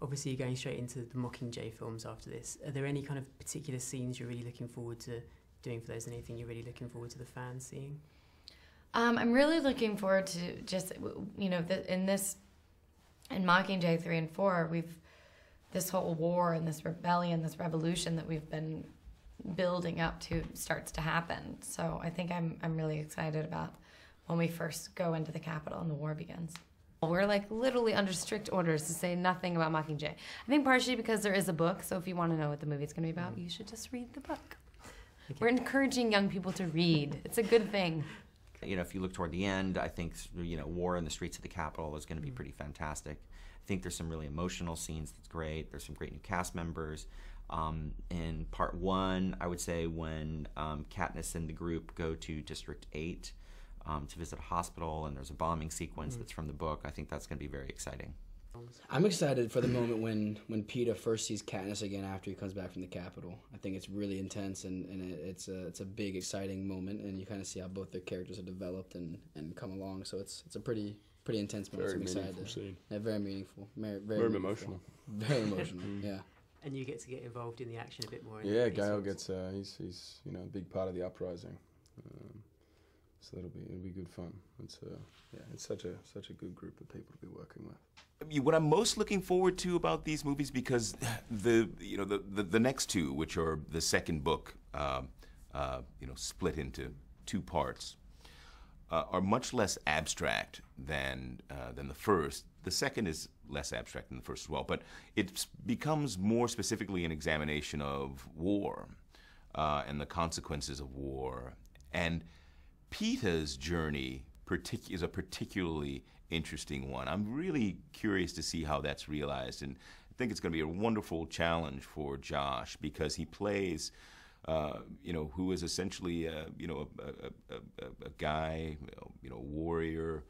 Obviously, you're going straight into the Mockingjay films after this. Are there any kind of particular scenes you're really looking forward to doing for those? Anything you're really looking forward to the fans seeing? I'm really looking forward to just, you know, in Mockingjay 3 and 4, this whole war and this rebellion, this revolution that we've been building up to starts to happen. So I think I'm really excited about when we first go into the Capitol and the war begins. We're like literally under strict orders to say nothing about Mockingjay. I think partially because there is a book, so if you want to know what the movie's going to be about, you should just read the book. Okay. We're encouraging young people to read. It's a good thing. You know, if you look toward the end, I think, you know, war in the streets of the Capitol is going to be pretty fantastic. I think there's some really emotional scenes that's great. There's some great new cast members. In part 1, I would say when Katniss and the group go to District 8 to visit a hospital, and there's a bombing sequence that's from the book, I think that's going to be very exciting. I'm excited for the moment when Peeta first sees Katniss again after he comes back from the Capitol. I think it's really intense, and it's a big, exciting moment, and you kind of see how both their characters are developed and come along. So it's a pretty intense moment. Very so I'm meaningful excited. scene. Yeah, very meaningful. Very emotional. Very emotional. Yeah. And you get to get involved in the action a bit more. Yeah, Gale gets he's you know, a big part of the uprising. So it'll be good fun. It's such a good group of people to be working with. What I'm most looking forward to about these movies, because the next two, which are the second book, split into 2 parts, are much less abstract than the first. The second is less abstract than the first as well, but it becomes more specifically an examination of war and the consequences of war. And Peeta's journey is a particularly interesting one. I'm really curious to see how that's realized, and I think it's going to be a wonderful challenge for Josh, because he plays, who is essentially, a guy, a warrior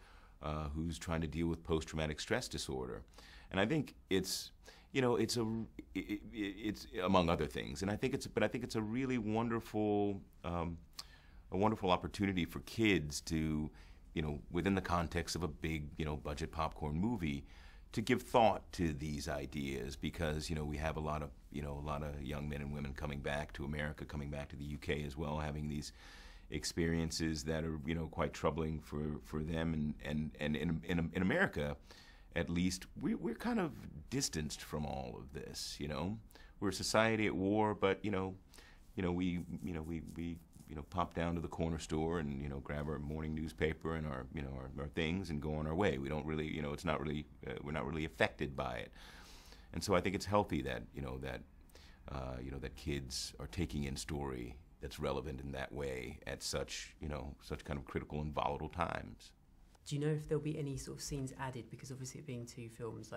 who's trying to deal with post-traumatic stress disorder, and I think it's among other things, and I think it's a really wonderful. A wonderful opportunity for kids to, within the context of a big, budget popcorn movie, to give thought to these ideas, because, we have a lot of young men and women coming back to America, coming back to the UK as well, having these experiences that are, quite troubling for them, and in America, at least, we're kind of distanced from all of this, We're a society at war, but, we pop down to the corner store and, grab our morning newspaper and our things and go on our way. We don't really, it's not really, we're not really affected by it. And so I think it's healthy that, that kids are taking in story that's relevant in that way at such kind of critical and volatile times. Do you know if there'll be any sort of scenes added? Because obviously it being 2 films,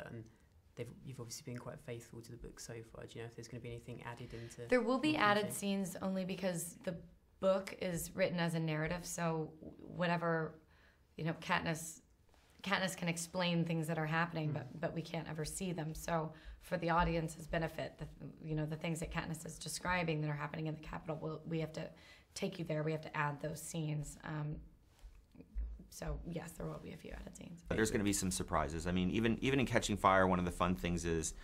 you've obviously been quite faithful to the book so far. Do you know if there's going to be anything added into? There will be added scenes, only because the book is written as a narrative, so whenever, Katniss can explain things that are happening, but we can't ever see them. So for the audience's benefit, the things that Katniss is describing that are happening in the Capitol, we have to take you there. We have to add those scenes. So yes, there will be a few added scenes. There's going to be some surprises. I mean, even in Catching Fire, one of the fun things is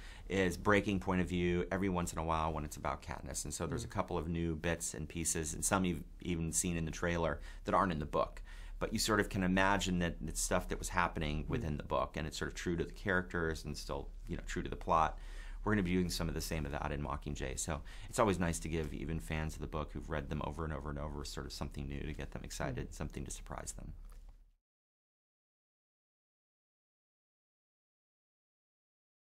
breaking point of view every once in a while when it's about Katniss. And so there's a couple of new bits and pieces, and some you've even seen in the trailer that aren't in the book. But you sort of can imagine that it's stuff that was happening within the book, and it's sort of true to the characters and still, true to the plot. We're going to be doing some of the same of that in Mockingjay. So it's always nice to give even fans of the book who've read them over and over and over sort of something new to get them excited, something to surprise them.